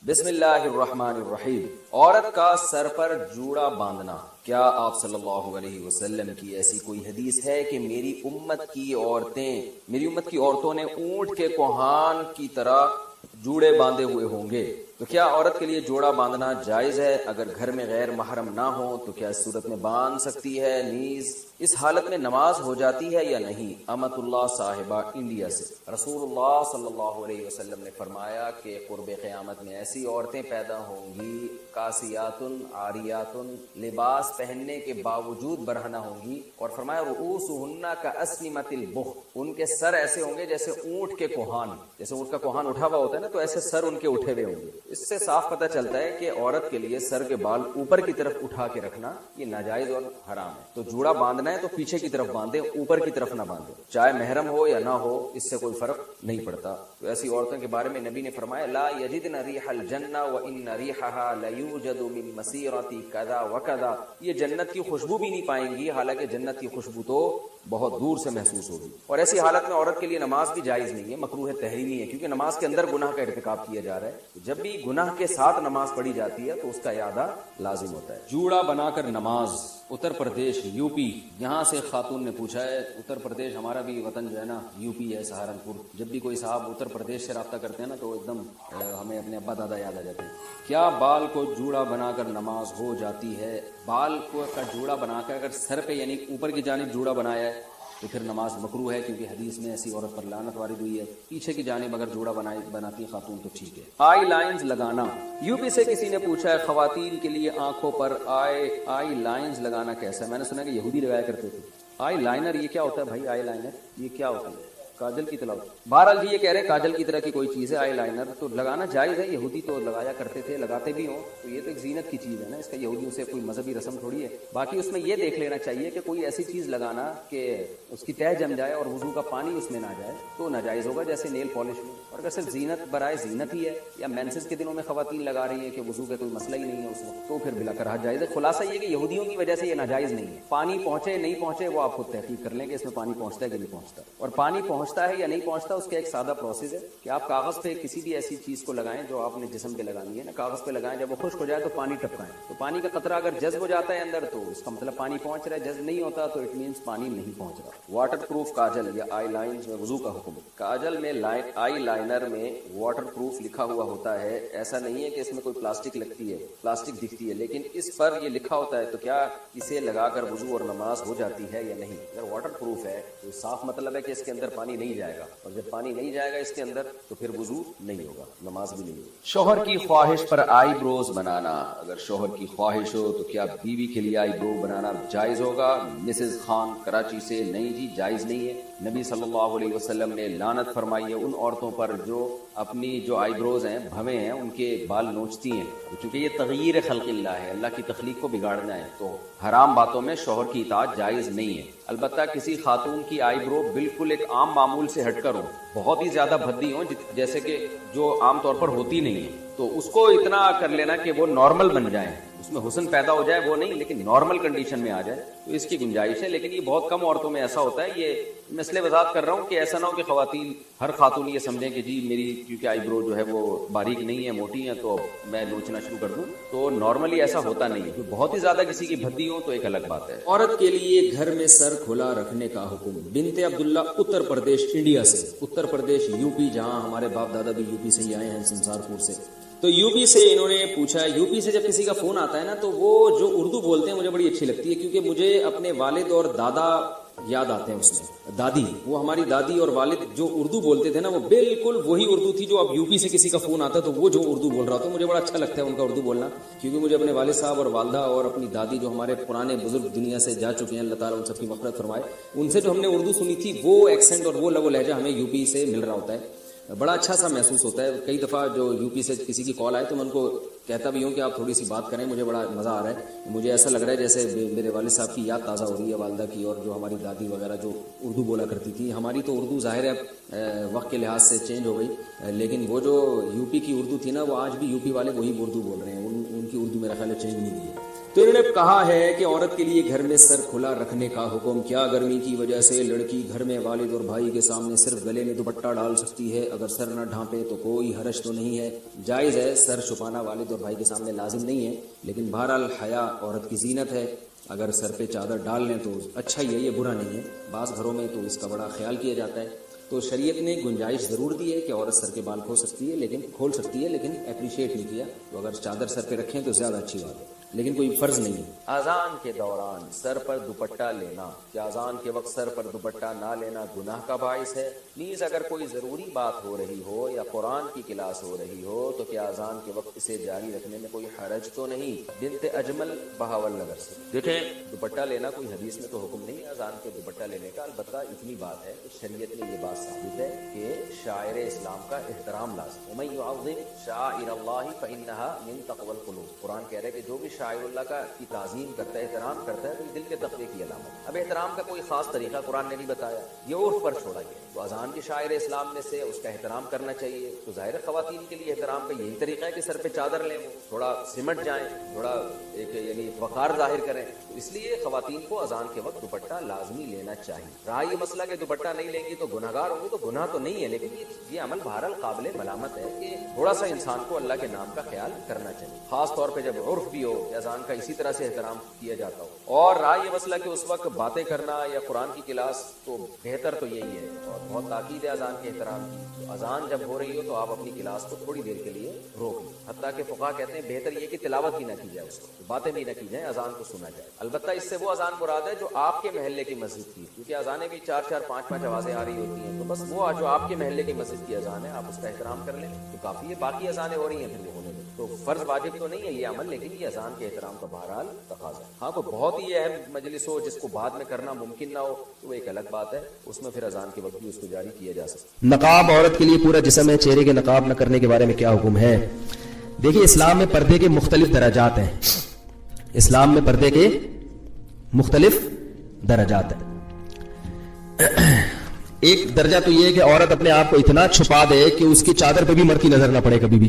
بسم اللہ الرحمن الرحیم۔ عورت کا سر پر جوڑا باندھنا، کیا آپ صلی اللہ علیہ وسلم کی ایسی کوئی حدیث ہے کہ میری امت کی عورتوں نے اونٹ کے کوہان کی طرح جوڑے باندھے ہوئے ہوں گے؟ تو کیا عورت کے لیے جوڑا باندھنا جائز ہے؟ اگر گھر میں غیر محرم نہ ہو تو کیا اس صورت میں باندھ سکتی ہے؟ نیز اس حالت میں نماز ہو جاتی ہے یا نہیں؟ امت اللہ صاحبہ انڈیا سے۔ رسول اللہ صلی اللہ علیہ وسلم نے فرمایا کہ قرب قیامت میں ایسی عورتیں پیدا ہوں گی کاسیات عاریات، لباس پہننے کے باوجود برہنہ ہوں گی، اور فرمایا رؤوسہن کاسنمۃ البخت، ان کے سر ایسے ہوں گے جیسے اونٹ کے کوہان، جیسے اونٹ کا کوہان اٹھا ہوا ہوتا ہے نا، تو ایسے سر ان کے اٹھے ہوئے ہوں گے۔ اس سے صاف پتہ چلتا ہے کہ عورت کے لیے سر کے بال اوپر کی طرف اٹھا کے رکھنا یہ ناجائز اور حرام ہے۔ تو جوڑا باندھنا ہے تو پیچھے کی طرف باندھے، اوپر کی طرف نہ باندھے، چاہے محرم ہو یا نہ ہو، اس سے کوئی فرق نہیں پڑتا۔ تو ایسی عورتوں کے بارے میں نبی نے فرمایا لا یجدن ریح الجنہ وان ریحھا لیوجد من مسیرۃ کذا وکذا، یہ جنت کی خوشبو بھی نہیں پائیں گی، حالانکہ جنت کی خوشبو تو بہت دور سے محسوس ہوگی۔ اور ایسی حالت میں عورت کے لیے نماز بھی جائز نہیں ہے، مکروہ تحریمی ہے، کیونکہ نماز کے اندر گناہ کا ارتکاب کیا جا رہا ہے۔ جب بھی گناہ کے ساتھ نماز پڑھی جاتی ہے تو اس کا اعادہ لازم ہوتا ہے۔ جوڑا بنا کر نماز، اتر پردیش یو پی، یہاں سے خاتون نے پوچھا ہے، اتر پردیش ہمارا بھی وطن جو ہے نا یو پی ہے، سہارنپور، جب بھی کوئی صاحب اتر پردیش سے رابطہ کرتے ہیں نا تو ایک دم ہمیں اپنے ابا دادا یاد آ جاتے ہیں۔ کیا بال کو جوڑا بنا کر نماز ہو جاتی ہے؟ بال کو کا جوڑا بنا کر اگر سر پہ یعنی اوپر کی جانب جوڑا بنایا ہے تو پھر نماز مکروہ ہے، کیونکہ حدیث میں ایسی عورت پر لعنت وارد ہوئی ہے۔ پیچھے کی جانب اگر جوڑا بناتی خاتون تو ٹھیک ہے۔ آئی لائنز لگانا، یو پی سے کسی نے پوچھا ہے خواتین کے لیے آنکھوں پر آئی لائنز لگانا کیسا ہے؟ میں نے سنا کہ یہودی لگایا کرتے تھے۔ آئی لائنر یہ کیا ہوتا ہے بھائی؟ آئی لائنر یہ کیا ہوتا ہے؟ کاجل کی طرح؟ بہرحال جی یہ کہہ رہے ہیں کاجل کی طرح کی کوئی چیز ہے آئی لائنر، تو لگانا جائز ہے، یہودی تو لگایا کرتے تھے، لگاتے بھی ہوں، تو یہ تو ایک زینت کی چیز ہے نا، اس کا یہودیوں سے کوئی مذہبی رسم تھوڑی ہے۔ باقی اس میں یہ دیکھ لینا چاہیے کہ کوئی ایسی چیز لگانا کہ اس کی تہ جم جائے اور وضو کا پانی اس میں نہ جائے تو ناجائز ہوگا، جیسے نیل پالش میں۔ اور اگر صرف زینت برائے زینت ہی ہے یا مینسز کے دنوں میں خواتین لگا رہی ہیں کہ وضو کا کوئی مسئلہ ہی نہیں ہے اس وقت، تو پھر بلا کراہت جائز ہے۔ خلاصہ یہ کہ یہودیوں کی وجہ سے یہ ناجائز نہیں ہے۔ پانی پہنچے نہیں پہنچے وہ آپ خود تحقیق کر لیں کہ اس میں پانی پہنچتا ہے کہ نہیں پہنچتا، اور پانی پہنچتا ہے یا نہیں پہنچتا اس کا ایک سادہ پروسیس ہے کہ آپ کاغذ پہ کسی بھی ایسی چیز کو لگائیں جو آپ نے جسم پہ لگانی ہے نا، کاغذ پہ لگائیں، جب وہ خشک ہو جائے تو پانی ٹپکائیں، تو پانی کا قطرہ اگر جذب ہو جاتا ہے اندر تو اس کا مطلب پانی پہنچ رہا ہے، جذب نہیں ہوتا تو اٹ مینس پانی نہیں پہنچ رہا۔ واٹر پروف کاجل یا آئی لائنز میں وضو کا حکم، کاجل میں آئی لائنر میں واٹر پروف لکھا ہوا ہوتا ہے، ایسا نہیں ہے کہ اس میں کوئی پلاسٹک لگتی ہے، پلاسٹک دکھتی ہے، لیکن اس پر یہ لکھا ہوتا ہے، تو کیا اسے لگا کر وضو اور نماز ہو جاتی ہے یا نہیں؟ اگر واٹر پروف ہے تو صاف مطلب ہے کہ اس کے اندر پانی نہیں جائے گا، اور جب پانی نہیں جائے گا اس کے اندر تو پھر وضو نہیں ہوگا، نماز بھی نہیں ہوگی۔ شوہر کی خواہش پر آئی بروز بنانا، اگر شوہر کی خواہش ہو تو کیا بیوی کے لیے آئی برو بنانا جائز ہوگا؟ مسز خان کراچی سے، نہیں جی جائز نہیں ہے۔ نبی صلی اللہ علیہ وسلم نے لعنت فرمائی ہے ان عورتوں پر جو اپنی جو آئی بروز ہیں، بھویں ہیں، ان کے بال نوچتی ہیں، چونکہ یہ تغییر خلق اللہ ہے، اللہ کی تخلیق کو بگاڑنا ہے، تو حرام باتوں میں شوہر کی اطاعت جائز نہیں ہے۔ البتہ کسی خاتون کی آئی برو بالکل ایک عام معمول سے ہٹ کر ہو، بہت ہی زیادہ بھدی ہوں جیسے کہ جو عام طور پر ہوتی نہیں ہے، تو اس کو اتنا کر لینا کہ وہ نارمل بن جائیں، اس میں حسن پیدا ہو جائے وہ نہیں، لیکن نارمل کنڈیشن میں آ جائے تو اس کی گنجائش ہے، لیکن یہ بہت کم عورتوں میں ایسا ہوتا ہے۔ یہ میں اس لیے وضاحت کر رہا ہوں کہ ایسا نہ ہو کہ خواتین، ہر خاتون یہ سمجھیں کہ جی میری کیونکہ آئی برو جو ہے وہ باریک نہیں ہے، موٹی ہے، تو میں نوچنا شروع کر دوں، تو نارملی ایسا ہوتا نہیں ہے۔ بہت ہی زیادہ کسی کی بھدی ہو تو ایک الگ بات ہے۔ عورت کے لیے گھر میں سر کھلا رکھنے کا حکم، بنت عبداللہ اتر پردیش انڈیا سے، اتر پردیش یو پی، جہاں ہمارے باپ دادا بھی یو پی سے ہی آئے ہیں، سمسار پور سے، تو یو پی سے انہوں نے پوچھا ہے۔ یو پی سے جب کسی کا فون آتا ہے نا تو وہ جو اردو بولتے ہیں مجھے بڑی اچھی لگتی ہے، کیونکہ مجھے اپنے والد اور دادا یاد آتے ہیں، اس میں دادی، وہ ہماری دادی اور والد جو اردو بولتے تھے نا وہ بالکل وہی اردو تھی جو اب یو پی سے کسی کا فون آتا ہے تو وہ جو اردو بول رہا تھا، مجھے بڑا اچھا لگتا ہے ان کا اردو بولنا، کیونکہ مجھے اپنے والد صاحب اور والدہ اور اپنی دادی جو ہمارے پرانے بزرگ دنیا سے جا چکے ہیں، اللہ تعالیٰ ان سب کی مغفرت فرمائے، ان سے جو ہم نے اردو سنی تھی وہ ایکسنٹ اور وہ لب و لہجہ ہمیں یو پی سے مل رہا ہوتا ہے، بڑا اچھا سا محسوس ہوتا ہے۔ کئی دفعہ جو یو پی سے کسی کی کال آئے تو میں ان کو کہتا بھی ہوں کہ آپ تھوڑی سی بات کریں، مجھے بڑا مزہ آ رہا ہے، مجھے ایسا لگ رہا ہے جیسے میرے والد صاحب کی یاد تازہ ہو رہی ہے، والدہ کی، اور جو ہماری دادی وغیرہ جو اردو بولا کرتی تھی۔ ہماری تو اردو ظاہر ہے وقت کے لحاظ سے چینج ہو گئی، لیکن وہ جو یو پی کی اردو تھی نا وہ آج بھی یو پی والے وہی اردو بول رہے ہیں، ان کی اردو میرا خیال ہے چینج نہیں ہوئی ہے۔ تو انہوں نے کہا ہے کہ عورت کے لیے گھر میں سر کھلا رکھنے کا حکم کیا؟ گرمی کی وجہ سے لڑکی گھر میں والد اور بھائی کے سامنے صرف گلے میں دوپٹہ ڈال سکتی ہے، اگر سر نہ ڈھانپے تو کوئی حرج تو نہیں ہے؟ جائز ہے، سر چھپانا والد اور بھائی کے سامنے لازم نہیں ہے، لیکن بہرحال حیا عورت کی زینت ہے، اگر سر پہ چادر ڈال لیں تو اچھا ہی ہے، یہ برا نہیں ہے۔ بعض گھروں میں تو اس کا بڑا خیال کیا جاتا ہے، تو شریعت نے گنجائش ضرور دی ہے کہ عورت سر کے بال کھول سکتی ہے لیکن اپریشیٹ نہیں کیا، تو اگر چادر سر پہ رکھیں تو زیادہ اچھی بات ہے، لیکن کوئی فرض نہیں ہے۔ اذان کے دوران سر پر دوپٹہ لینا، کیا اذان کے وقت سر پر دوپٹہ نہ لینا گناہ کا باعث ہے؟ نیز اگر کوئی ضروری بات ہو رہی ہو یا قرآن کی کلاس ہو رہی ہو تو کیا اذان کے وقت اسے جاری رکھنے میں کوئی حرج تو نہیں؟ بنت اجمل بہاول نگر سے۔ دیکھیں، دوپٹہ لینا کوئی حدیث میں تو حکم نہیں ہے اذان کے دوپٹہ لینے کا، البتہ اتنی بات ہے کہ شریعت نے یہ بات ثابت ہے کہ شاعر اسلام کا احترام لازم۔ ومن يعظم شعائر اللہ فإنها من تقوى القلوب، قرآن کہہ رہا ہے کہ جو بھی شاعر اللہ کا کی تعظیم کرتا ہے، احترام کرتا ہے، تو دل کے تقوی کی علامت۔ اب احترام کا کوئی خاص طریقہ قرآن نے نہیں بتایا، یہ عرف پر چھوڑا گیا، تو اذان کے شاعر اسلام میں سے اس کا احترام کرنا چاہیے۔ تو ظاہر خواتین کے لیے احترام کا یہی طریقہ ہے کہ سر پہ چادر لیں، تھوڑا سمٹ جائیں، تھوڑا ایک یعنی وقار ظاہر کریں، تو اس لیے خواتین کو اذان کے وقت دوپٹہ لازمی لینا چاہیے۔ رہا یہ مسئلہ کہ دوپٹہ نہیں لیں گی تو گنہگار ہوں گے، تو گناہ تو نہیں ہے، لیکن یہ عمل بہرحال قابل ملامت ہے کہ تھوڑا سا انسان کو اللہ کے نام کا خیال کرنا چاہیے، خاص طور پہ جب عرف بھی ہو کہ اذان کا اسی طرح سے احترام کیا جاتا ہو۔ اور رہا یہ مسئلہ کہ اس وقت باتیں کرنا یا قرآن کی کلاس، تو بہتر تو یہی ہے، اور بہت تاکید ہے اذان کے احترام کی، تو اذان جب ہو رہی ہو تو آپ اپنی کلاس کو تھوڑی دیر کے لیے روک لیں، حتیٰ کہ فقہا کہتے ہیں بہتر یہ کہ تلاوت بھی نہ کی جائے، اس کو باتیں بھی نہ کی جائیں، اذان کو سنا جائے۔ البتہ اس سے وہ اذان مراد ہے جو آپ کے محلے کی مسجد کی، کیونکہ اذانیں بھی 4-4 5-5 آوازیں آ رہی ہوتی ہیں، تو بس وہ جو آپ کے محلے کی مسجد کی اذان ہے آپ اس کا احترام کر لیں تو کافی ہے۔ باقی اذانیں ہو رہی ہیں پھر وہ ہونے دیں، تو فرض واجب تو نہیں ہے یہ عمل، لیکن یہ اذان کے احترام کا بہرحال تقاضا ہے۔ ہاں، کوئی بہت ہی اہم مجلس ہو جس کو بعد میں کرنا ممکن نہ ہو تو وہ ایک الگ بات ہے، اس میں پھر اذان کے وقت بھی اس کو جاری کیا جا سکتا ہے۔ نقاب عورت کے لیے پورا جسم ہے، چہرے کے نقاب نہ کرنے کے بارے میں کیا حکم ہے؟ دیکھیے، اسلام میں پردے کے مختلف درجات ہیں، اسلام میں پردے کے مختلف درجات ہیں۔ ایک درجہ تو یہ ہے کہ عورت اپنے آپ کو اتنا چھپا دے کہ اس کی چادر پہ بھی مرد کی نظر نہ پڑے کبھی بھی،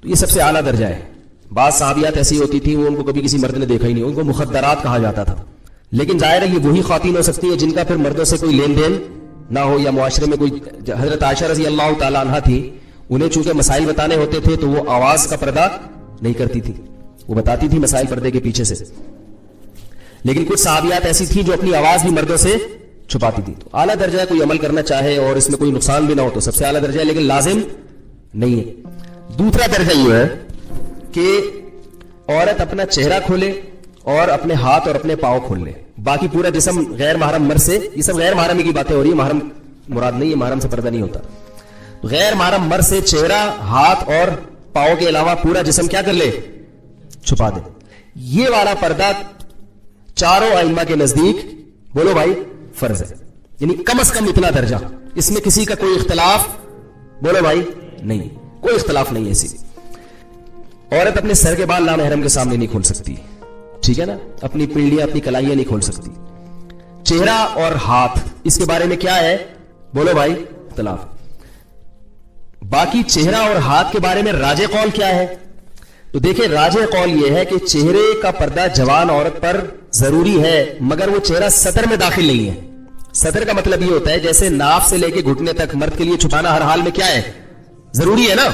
تو یہ سب سے اعلیٰ درجہ ہے۔ بعض صحابیات ایسی ہوتی تھیں وہ ان کو کبھی کسی مرد نے دیکھا ہی نہیں، ان کو مخدرات کہا جاتا تھا، لیکن ظاہر ہے یہ وہی خواتین ہو سکتی ہیں جن کا پھر مردوں سے کوئی لین دین نہ ہو یا معاشرے میں کوئی۔ حضرت عائشہ رضی اللہ تعالیٰ عنہا تھی، انہیں چونکہ مسائل بتانے ہوتے تھے تو وہ آواز کا پردہ نہیں کرتی تھی، وہ بتاتی تھی مسائل پردے کے پیچھے سے، لیکن کچھ صحابیات ایسی تھیں جو اپنی آواز بھی مردوں سے چھپاتی تھی۔ تو اعلیٰ درجہ ہے، کوئی عمل کرنا چاہے اور اس میں کوئی نقصان بھی نہ ہو تو سب سے اعلیٰ درجہ ہے، لیکن لازم نہیں ہے۔ دوسرا درجہ یہ ہے کہ عورت اپنا چہرہ کھولے اور اپنے ہاتھ اور اپنے پاؤں کھول لے، باقی پورا جسم غیر محرم مرد سے، یہ سب غیر محرم کی باتیں ہو رہی ہیں، محرم مراد نہیں ہے، محرم سے پردہ نہیں ہوتا۔ غیر محرم مرد سے چہرہ، ہاتھ اور پاؤں کے علاوہ پورا جسم کیا کر لے؟ چھپا دے۔ یہ والا پردہ چاروں ائمہ کے نزدیک، بولو بھائی، فرض ہے، یعنی کم از کم اتنا درجہ، اس میں کسی کا کوئی اختلاف، بولو بھائی، نہیں، کوئی اختلاف نہیں ہے اسی۔ عورت اپنے سر کے بال نامحرم کے سامنے نہیں کھول سکتی، ٹھیک ہے نا، اپنی پنڈلیاں، اپنی کلائیاں نہیں کھول سکتی۔ چہرہ اور ہاتھ، اس کے بارے میں کیا ہے؟ بولو بھائی، اختلاف۔ باقی چہرہ اور ہاتھ کے بارے میں راجح قول کیا ہے؟ تو دیکھیں، راجح قول یہ ہے کہ چہرے کا پردہ جوان عورت پر ضروری ہے، مگر وہ چہرہ سطر میں داخل نہیں ہے۔ سطر کا مطلب یہ ہوتا ہے جیسے ناف سے لے کے گھٹنے تک مرد کے لیے چھپانا ہر حال میں کیا ہے؟ ضروری ہے نا،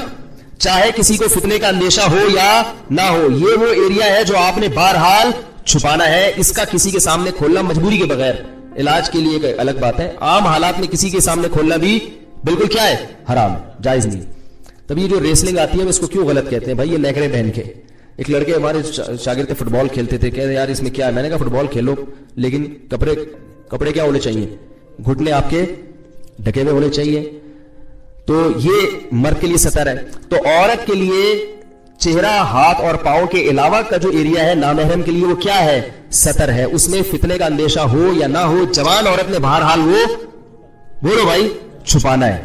چاہے کسی کو فتنے کا اندیشہ ہو یا نہ ہو، یہ وہ ایریا ہے جو آپ نے بہرحال چھپانا ہے، اس کا کسی کے سامنے کھولنا مجبوری کے بغیر، علاج کے لیے ایک الگ بات ہے، عام حالات میں کسی کے سامنے کھولنا بھی بالکل کیا ہے؟ حرام ہے، جائز نہیں۔ تب یہ جو ریسلنگ آتی ہے اس کو کیوں غلط کہتے ہیں بھائی؟ یہ نیکڑے پہن کے، ایک لڑکے ہمارے شاگرد فٹ بال کھیلتے تھے، کہتے یار اس میں کیا ہے؟ میں نے کہا فٹ بال کھیلو لیکن کپڑے کیا ہونے چاہیے؟ گھٹنے آپ کے ڈھکے ہوئے ہونے چاہیے، تو یہ مرد کے لیے سطر ہے۔ تو عورت کے لیے چہرہ، ہاتھ اور پاؤں کے علاوہ کا جو ایریا ہے نامحرم کے لیے وہ کیا ہے؟ سطر ہے، اس میں فتنے کا اندیشہ ہو یا نہ ہو، جوان عورت نے بہرحال وہ، بولو بھائی، چھپانا ہے۔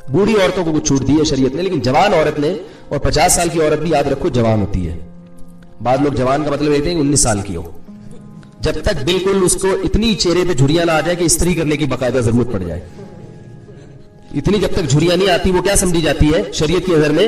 بوڑھی عورتوں کو کچھ چھوٹ دی ہے شریعت نے، لیکن جوان عورت نے، اور 50 سال کی عورت بھی یاد رکھو جوان ہوتی ہے، بعض لوگ جوان کا مطلب لیتے ہیں 19 سال کی ہو، جب تک بالکل اس کو اتنی چہرے پہ جھریاں نہ آ جائے کہ استری کرنے کی باقاعدہ ضرورت پڑ جائے، اتنی جب تک جھریاں نہیں آتی وہ کیا سمجھی جاتی ہے شریعت کی نظر میں؟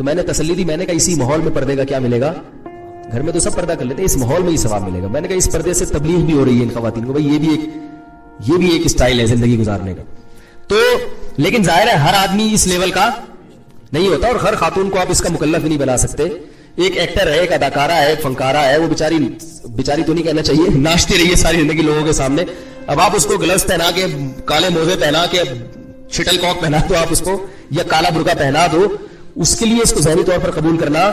تو میں نے تسلی دی, میں نے کہا اسی ماحول میں پردے کا کیا ملے گا, گھر میں تو سب پردہ کر لیتے ہیں, اس ماحول میں ہی ثواب ملے گا. میں نے کہا اس پردے سے تبلیغ بھی ہو رہی ہے ان خواتین کو, بھائی یہ بھی ایک اسٹائل ہے زندگی گزارنے کا. تو لیکن ظاہر ہے ہر آدمی اس لیول کا نہیں ہوتا, اور ہر خاتون کو آپ اس کا مکلف بھی نہیں بنا سکتے. ایک ایکٹر ہے, ایک اداکارہ ہے, ایک فنکارہ ہے, وہ بیچاری تو نہیں کہنا چاہیے, ناچتی رہی ہے ساری زندگی لوگوں کے سامنے. اب آپ اس کو گلوز پہنا کے, کالے موزے پہنا کے, شٹل کاک پہنا دو آپ اس کو, یا کالا برقع پہنا دو, اس کے لیے اس کو ذہنی طور پر قبول کرنا.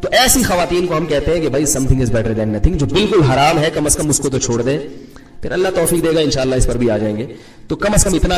تو ایسی خواتین کو ہم کہتے ہیں کہ بھائی some thing is better than nothing, جو بالکل حرام ہے کم از کم اس کو تو چھوڑ دیں, پھر اللہ توفیق دے گا انشاءاللہ اس پر بھی آ جائیں گے. تو کم از کم اتنا